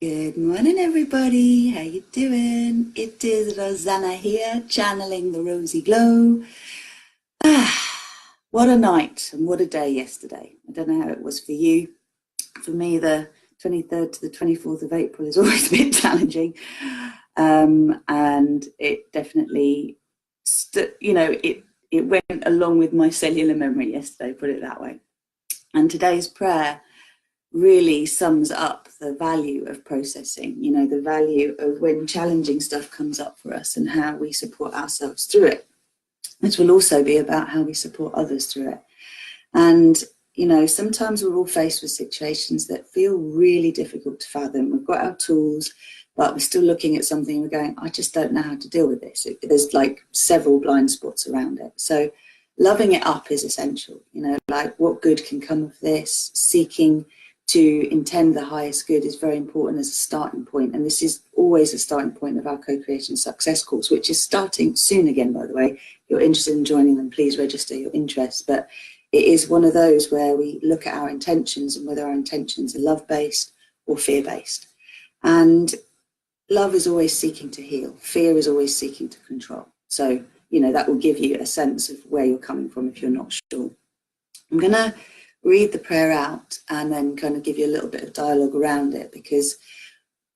Good morning, everybody. How you doing? It is Rosanna here, channeling the RozyGlow. What a night and what a day yesterday. I don't know how it was for you. For me, the 23rd to the 24th of April is always a bit challenging. And it definitely, it went along with my cellular memory yesterday, put it that way. And today's prayer really sums up the value of processing, the value of when challenging stuff comes up for us and how we support ourselves through it. This will also be about how we support others through it. And, sometimes we're all faced with situations that feel really difficult to fathom. We've got our tools, but we're still looking at something and we're going, I just don't know how to deal with this. There's like several blind spots around it. So loving it up is essential, like what good can come of this, seeking to intend the highest good is very important as a starting point. And this is always a starting point of our co-creation success course, which is starting soon again, by the way. If you're interested in joining them, please register your interest. But it is one of those where we look at our intentions and whether our intentions are love-based or fear-based. And love is always seeking to heal. Fear is always seeking to control. So, that will give you a sense of where you're coming from if you're not sure. I'm going to read the prayer out and then kind of give you a little bit of dialogue around it, because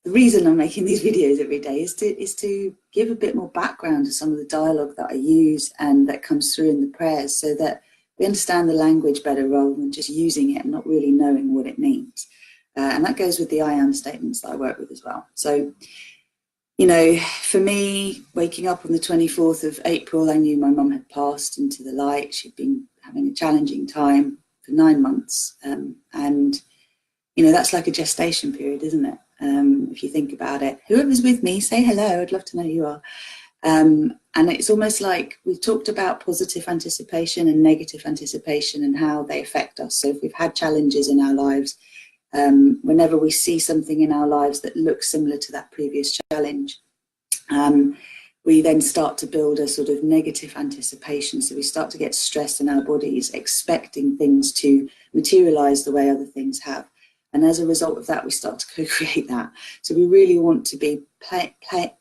the reason I'm making these videos every day is to give a bit more background to some of the dialogue that I use and that comes through in the prayers, so that we understand the language better rather than just using it and not really knowing what it means. And that goes with the I am statements that I work with as well. So, for me, waking up on the 24th of April, I knew my mum had passed into the light. She'd been having a challenging time for 9 months. And, that's like a gestation period, isn't it? If you think about it. Whoever's with me, say hello. I'd love to know who you are. And it's almost like we've talked about positive anticipation and negative anticipation and how they affect us. So if we've had challenges in our lives, whenever we see something in our lives that looks similar to that previous challenge, we then start to build a sort of negative anticipation. So we start to get stressed in our bodies, expecting things to materialize the way other things have. And as a result of that, we start to co-create that. So we really want to be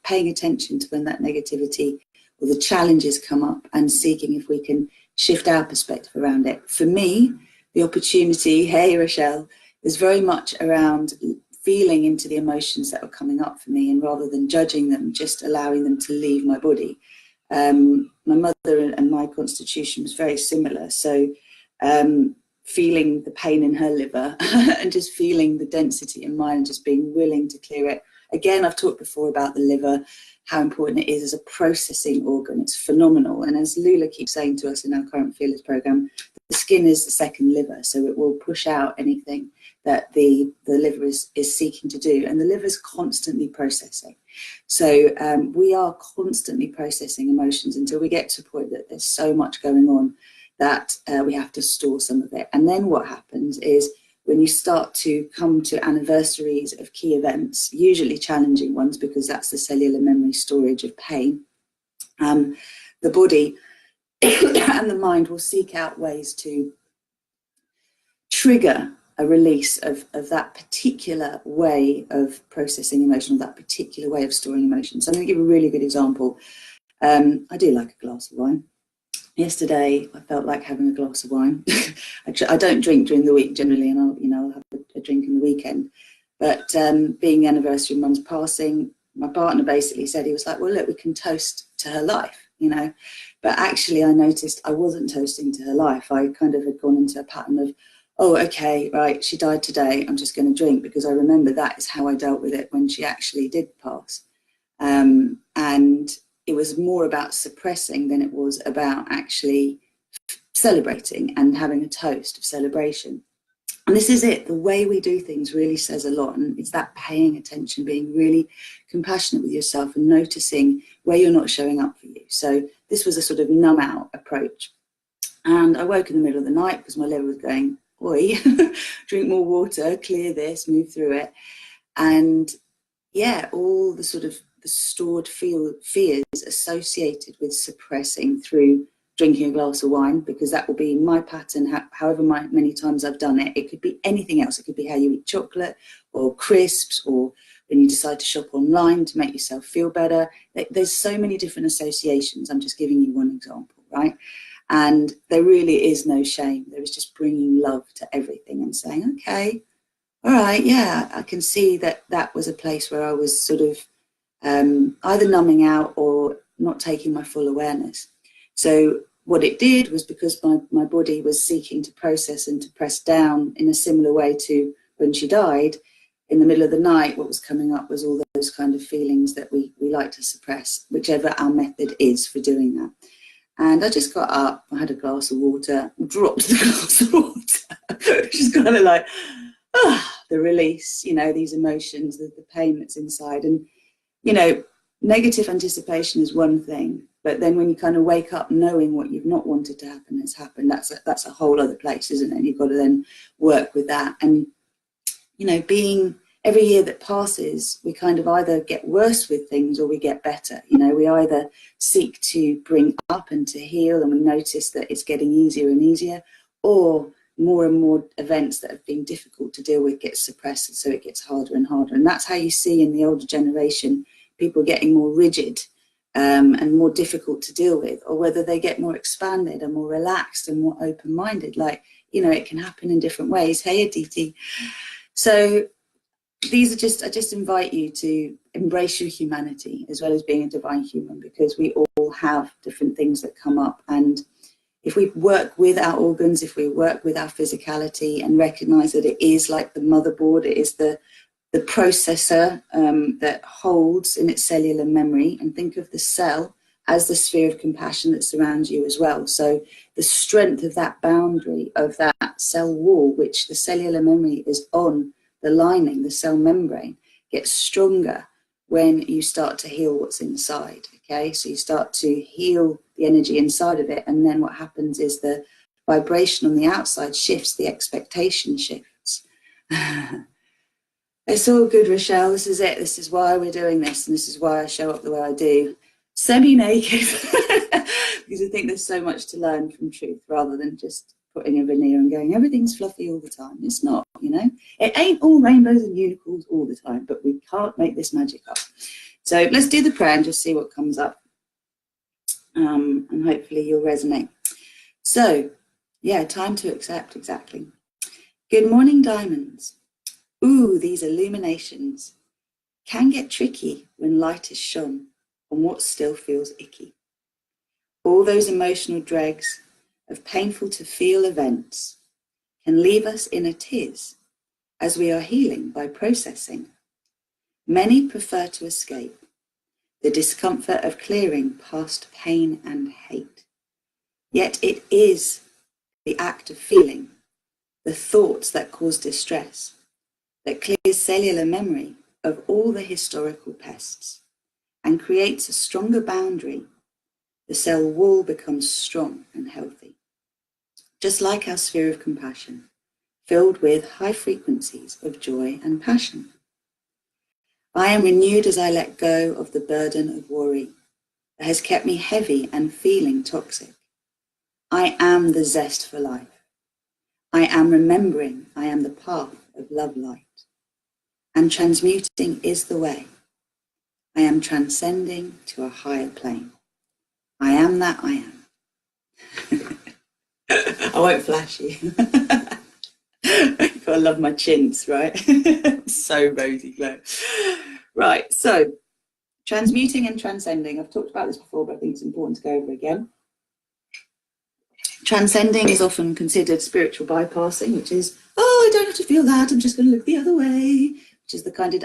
paying attention to when that negativity or the challenges come up and seeking if we can shift our perspective around it. For me, the opportunity, hey Rochelle, is very much around feeling into the emotions that are coming up for me, and rather than judging them, just allowing them to leave my body. My mother and my constitution was very similar. So feeling the pain in her liver and just feeling the density in mine and just being willing to clear it. Again, I've talked before about the liver, how important it is as a processing organ. It's phenomenal. And as Lula keeps saying to us in our current Fearless program, the skin is the second liver. So it will push out anything that the liver is seeking to do. And the liver is constantly processing. So we are constantly processing emotions until we get to a point that there's so much going on that we have to store some of it. And then what happens is when you start to come to anniversaries of key events, usually challenging ones, because that's the cellular memory storage of pain, the body and the mind will seek out ways to trigger a release of that particular way of processing emotion, that particular way of storing emotion. So I'm going to give a really good example. I do like a glass of wine. Yesterday, I felt like having a glass of wine. I don't drink during the week generally, and I'll have a drink in the weekend. But being the anniversary of Mum's passing, my partner basically said, he was like, well, look, we can toast to her life, But actually, I noticed I wasn't toasting to her life. I kind of had gone into a pattern of, oh, okay, right, she died today, I'm just going to drink, because I remember that is how I dealt with it when she actually did pass. And it was more about suppressing than it was about actually celebrating and having a toast of celebration. And this is it. The way we do things really says a lot. And it's that paying attention, being really compassionate with yourself and noticing where you're not showing up for you. So this was a sort of numb out approach. And I woke in the middle of the night because my liver was going, oi, drink more water, clear this, move through it. And yeah, all the sort of the stored fears associated with suppressing through drinking a glass of wine, because that will be my pattern, however many times I've done it. It could be anything else. It could be how you eat chocolate or crisps or when you decide to shop online to make yourself feel better. There's so many different associations. I'm just giving you one example, right? And there really is no shame. There is just bringing love to everything and saying, okay, all right, yeah, I can see that that was a place where I was sort of either numbing out or not taking my full awareness. So what it did was, because my body was seeking to process and to press down in a similar way to when she died, in the middle of the night, what was coming up was all those kind of feelings that we like to suppress, whichever our method is for doing that. And I just got up, I had a glass of water, dropped the glass of water, which is kind of like, the release, you know, these emotions, the pain that's inside. And, you know, negative anticipation is one thing, but then when you kind of wake up knowing what you've not wanted to happen has happened, that's a whole other place, isn't it? And you've got to then work with that. And, you know, every year that passes, we kind of either get worse with things or we get better. You know, we either seek to bring up and to heal, and we notice that it's getting easier and easier, or more and more events that have been difficult to deal with get suppressed, and so it gets harder and harder. And that's how you see in the older generation, people getting more rigid and more difficult to deal with, or whether they get more expanded and more relaxed and more open-minded. Like, you know, it can happen in different ways. Hey, Aditi. So these are I just invite you to embrace your humanity as well as being a divine human, because we all have different things that come up. And if we work with our organs, if we work with our physicality and recognize that it is like the motherboard, it is the processor that holds in its cellular memory, and think of the cell as the sphere of compassion that surrounds you as well. So the strength of that boundary of that cell wall, which the cellular memory is on the lining, the cell membrane, gets stronger when you start to heal what's inside. Okay, so you start to heal the energy inside of it, and then what happens is the vibration on the outside shifts, the expectation shifts. It's all good, Rochelle. This is it. This is why we're doing this, and this is why I show up the way I do, semi-naked, because I think there's so much to learn from truth, rather than just putting a veneer and going, everything's fluffy all the time. It's not, you know. It ain't all rainbows and unicorns all the time, but we can't make this magic up. So let's do the prayer and just see what comes up, and hopefully you'll resonate. So, yeah, time to accept, exactly. Good morning, diamonds. Ooh, these illuminations can get tricky when light is shone on what still feels icky. All those emotional dregs of painful to feel events can leave us in a tiz as we are healing by processing. Many prefer to escape the discomfort of clearing past pain and hate. Yet it is the act of feeling the thoughts that cause distress that clears cellular memory of all the historical pests and creates a stronger boundary. The cell wall becomes strong and healthy, just like our sphere of compassion, filled with high frequencies of joy and passion. I am renewed as I let go of the burden of worry that has kept me heavy and feeling toxic. I am the zest for life. I am remembering I am the path of love light. And transmuting is the way. I am transcending to a higher plane. I am that I am. I won't flash you. Gotta love my chins, right? So RozyGlow. Right, so transmuting and transcending. I've talked about this before, but I think it's important to go over again. Transcending is often considered spiritual bypassing, which is, oh, I don't have to feel that, I'm just going to look the other way, which is the kind of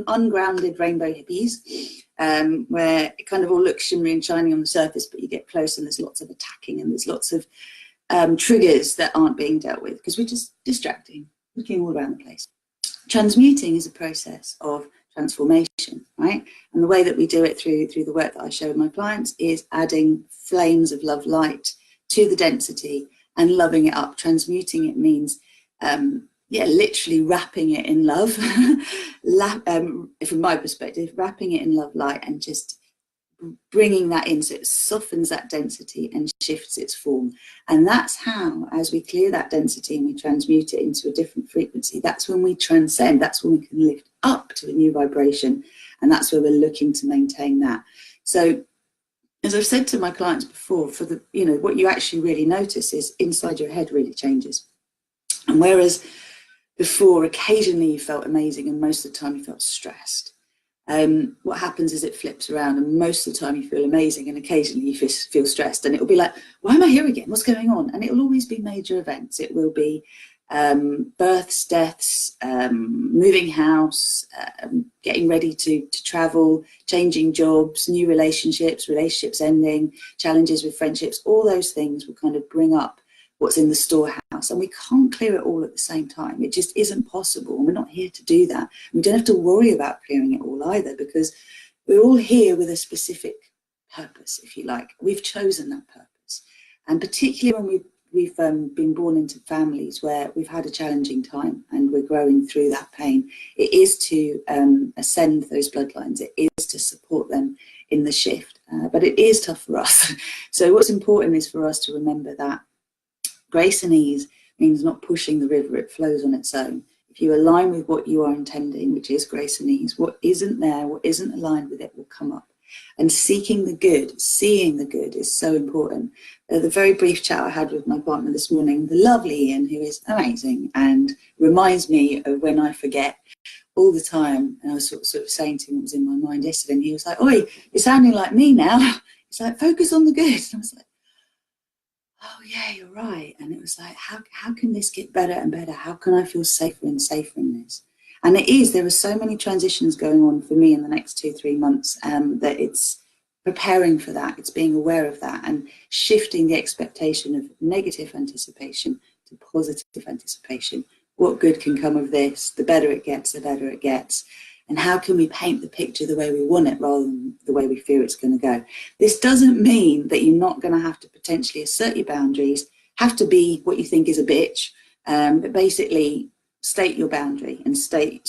ungrounded rainbow hippies, where it kind of all looks shimmery and shiny on the surface, but you get close and there's lots of attacking and there's lots of triggers that aren't being dealt with because we're just distracting, looking all around the place. Transmuting is a process of transformation, right? And the way that we do it through the work that I show with my clients is adding flames of love light to the density and loving it up. Transmuting it means, literally wrapping it in love, from my perspective, wrapping it in love light and just bringing that in so it softens that density and shifts its form. And that's how, as we clear that density and we transmute it into a different frequency, that's when we transcend, that's when we can lift up to a new vibration, and that's where we're looking to maintain that. So as I've said to my clients before, for the, you know, what you actually really notice is inside your head really changes. And whereas before occasionally you felt amazing and most of the time you felt stressed, what happens is it flips around, and most of the time you feel amazing and occasionally you feel stressed, and it'll be like, why am I here again? What's going on? And it'll always be major events. It will be births, deaths, moving house, getting ready to travel, changing jobs, new relationships ending, challenges with friendships. All those things will kind of bring up what's in the storehouse, and we can't clear it all at the same time. It just isn't possible, and we're not here to do that. We don't have to worry about clearing it all either, because we're all here with a specific purpose, if you like. We've chosen that purpose, and particularly when we've been born into families where we've had a challenging time and we're growing through that pain, it is to ascend those bloodlines. It is to support them in the shift, but it is tough for us. So what's important is for us to remember that grace and ease means not pushing the river, it flows on its own. If you align with what you are intending, which is grace and ease, what isn't there, what isn't aligned with it will come up. And seeking the good, seeing the good is so important. The very brief chat I had with my partner this morning, the lovely Ian, who is amazing and reminds me of when I forget all the time. And I was sort of saying to him what was in my mind yesterday, and he was like, oi, you're sounding like me now. He's like, focus on the good. And I was like, oh yeah, you're right. And it was like, how can this get better and better? How can I feel safer and safer in this? And it is, there are so many transitions going on for me in the next 2-3 months that it's preparing for that. It's being aware of that and shifting the expectation of negative anticipation to positive anticipation. What good can come of this? The better it gets, the better it gets. And how can we paint the picture the way we want it rather than the way we fear it's going to go? This doesn't mean that you're not going to have to potentially assert your boundaries, have to be what you think is a bitch, but basically state your boundary and state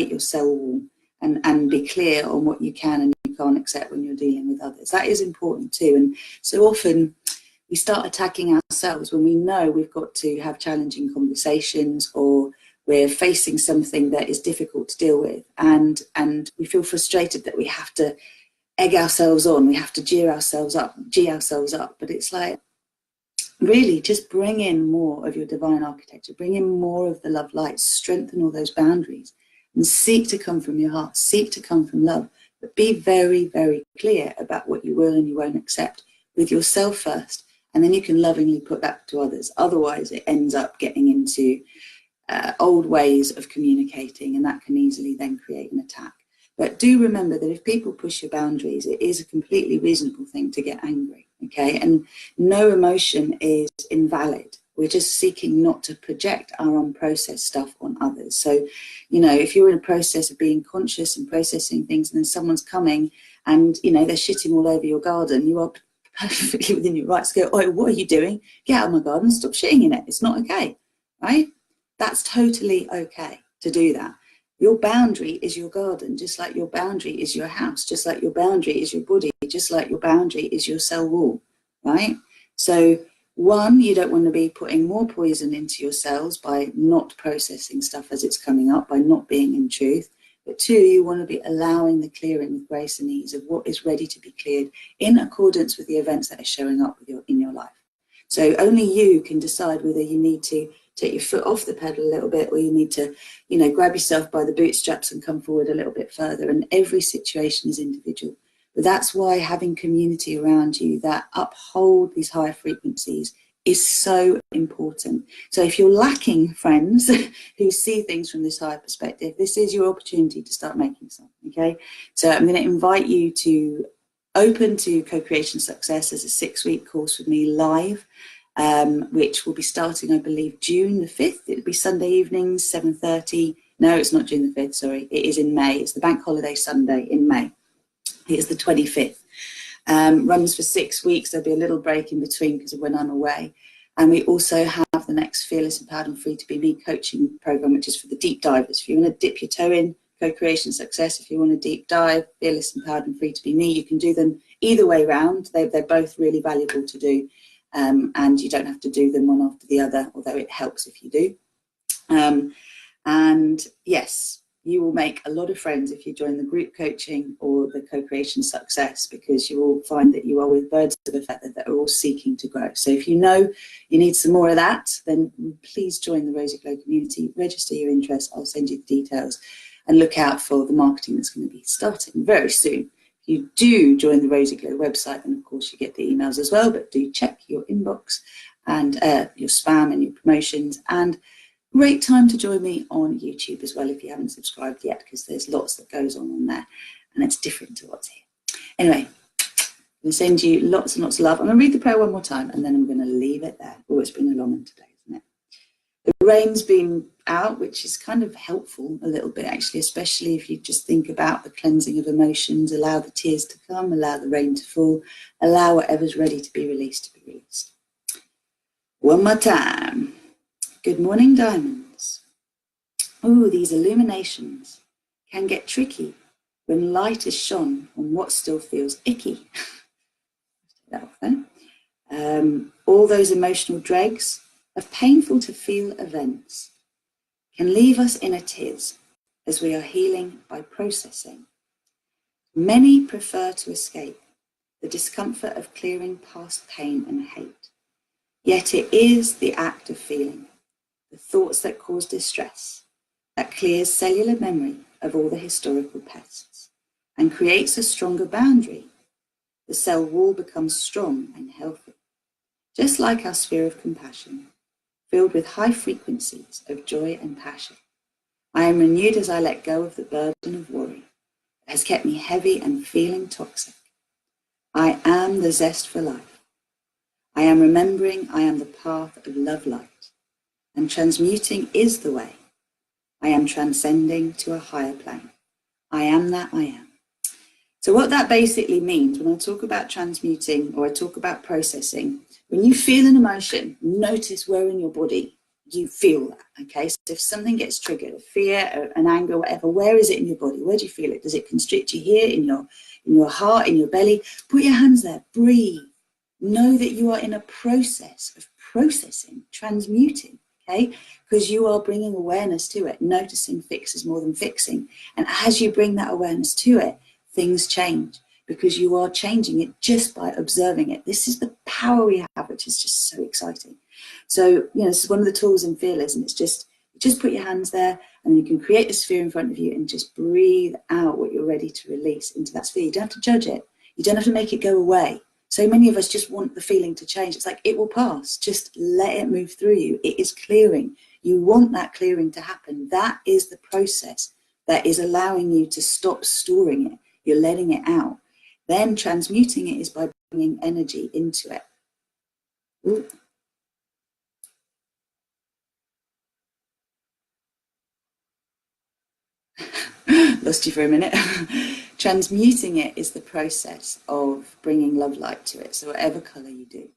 your cell wall, and be clear on what you can and you can't accept when you're dealing with others. That is important too. And so often we start attacking ourselves when we know we've got to have challenging conversations, or we're facing something that is difficult to deal with, and we feel frustrated that we have to egg ourselves on, we have to gee ourselves up, but it's like, really just bring in more of your divine architecture, bring in more of the love light, strengthen all those boundaries, and seek to come from your heart, seek to come from love, but be very, very clear about what you will and you won't accept with yourself first, and then you can lovingly put that to others. Otherwise it ends up getting into old ways of communicating, and that can easily then create an attack. But do remember that if people push your boundaries, it is a completely reasonable thing to get angry, okay? And no emotion is invalid. We're just seeking not to project our unprocessed stuff on others. So, you know, if you're in a process of being conscious and processing things, and then someone's coming and, you know, they're shitting all over your garden, you are perfectly within your rights to go, oh, what are you doing? Get out of my garden, stop shitting in it. It's not okay, right? That's totally okay to do that. Your boundary is your garden, just like your boundary is your house, just like your boundary is your body, just like your boundary is your cell wall, right? So one, you don't want to be putting more poison into your cells by not processing stuff as it's coming up, by not being in truth. But two, you want to be allowing the clearing with grace and ease of what is ready to be cleared in accordance with the events that are showing up in your life. So only you can decide whether you need to take your foot off the pedal a little bit, or you need to, you know, grab yourself by the bootstraps and come forward a little bit further. And every situation is individual. But that's why having community around you that uphold these higher frequencies is so important. So if you're lacking friends who see things from this higher perspective, this is your opportunity to start making some, okay? So I'm going to invite you to Open to Co-Creation Success as a 6-week course with me live, which will be starting, I believe, June the 5th. It'll be Sunday evenings, 7:30. No, it's not June the 5th, sorry. It is in May. It's the bank holiday Sunday in May. It is the 25th. Runs for 6 weeks. There'll be a little break in between because of when I'm away. And we also have the next Fearless, Empowered and Free to Be Me coaching program, which is for the deep divers. If you want to dip your toe in, Co-Creation Success, if you want a deep dive, Fearless, Empowered and Free to Be Me, you can do them either way round. They're both really valuable to do, and you don't have to do them one after the other, although it helps if you do. And yes, you will make a lot of friends if you join the group coaching or the Co-Creation Success, because you will find that you are with birds of a feather that are all seeking to grow. So if you know you need some more of that, then please join the RozyGlow community, register your interest. I'll send you the details, and look out for the marketing that's going to be starting very soon. If you do join the RozyGlow website, then of course you get the emails as well, but do check your inbox and your spam and your promotions. And great time to join me on YouTube as well if you haven't subscribed yet, because there's lots that goes on there and it's different to what's here. Anyway, I'm going to send you lots and lots of love. I'm going to read the prayer one more time and then I'm going to leave it there. Oh, it's been a long one today, isn't it? The rain's been out, which is kind of helpful a little bit actually, especially if you just think about the cleansing of emotions. Allow the tears to come, allow the rain to fall, allow whatever's ready to be released. One more time. Good morning, diamonds. Oh, these illuminations can get tricky when light is shone on what still feels icky. That off then. All those emotional dregs of painful to feel events can leave us in a tiz as we are healing by processing. Many prefer to escape the discomfort of clearing past pain and hate. Yet it is the act of feeling, the thoughts that cause distress, that clears cellular memory of all the historical pests and creates a stronger boundary. The cell wall becomes strong and healthy, just like our sphere of compassion, filled with high frequencies of joy and passion. I am renewed as I let go of the burden of worry that has kept me heavy and feeling toxic. I am the zest for life. I am remembering I am the path of love light, and transmuting is the way. I am transcending to a higher plane. I am that I am. So what that basically means, when I talk about transmuting or I talk about processing, when you feel an emotion, notice where in your body you feel that, okay? So if something gets triggered, a fear, an anger, whatever, where is it in your body? Where do you feel it? Does it constrict you here, in your heart, in your belly? Put your hands there, breathe. Know that you are in a process of processing, transmuting, okay? Because you are bringing awareness to it. Noticing fixes more than fixing. And as you bring that awareness to it, things change, because you are changing it just by observing it. This is the power we have, which is just so exciting. So, this is one of the tools in Fearless, and it's just put your hands there and you can create a sphere in front of you and just breathe out what you're ready to release into that sphere. You don't have to judge it. You don't have to make it go away. So many of us just want the feeling to change. It's like, it will pass. Just let it move through you. It is clearing. You want that clearing to happen. That is the process that is allowing you to stop storing it. You're letting it out. Then transmuting it is by bringing energy into it. Ooh. Lost you for a minute. Transmuting it is the process of bringing love light to it. So whatever color you do.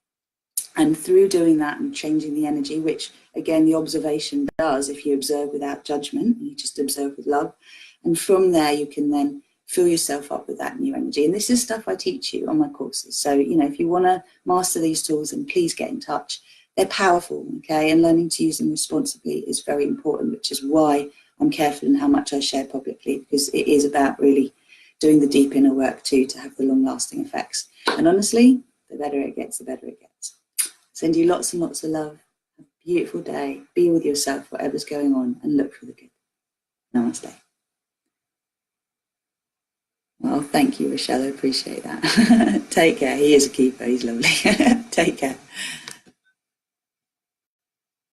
And through doing that and changing the energy, which again, the observation does, if you observe without judgment, you just observe with love. And from there, you can then fill yourself up with that new energy. And this is stuff I teach you on my courses. So, if you want to master these tools, then please get in touch. They're powerful, okay? And learning to use them responsibly is very important, which is why I'm careful in how much I share publicly, because it is about really doing the deep inner work too, to have the long-lasting effects. And honestly, the better it gets, the better it gets. Send you lots and lots of love. Have a beautiful day. Be with yourself, whatever's going on, and look for the good. Namaste. Well, thank you, Rochelle. I appreciate that. Take care. He is a keeper. He's lovely. Take care.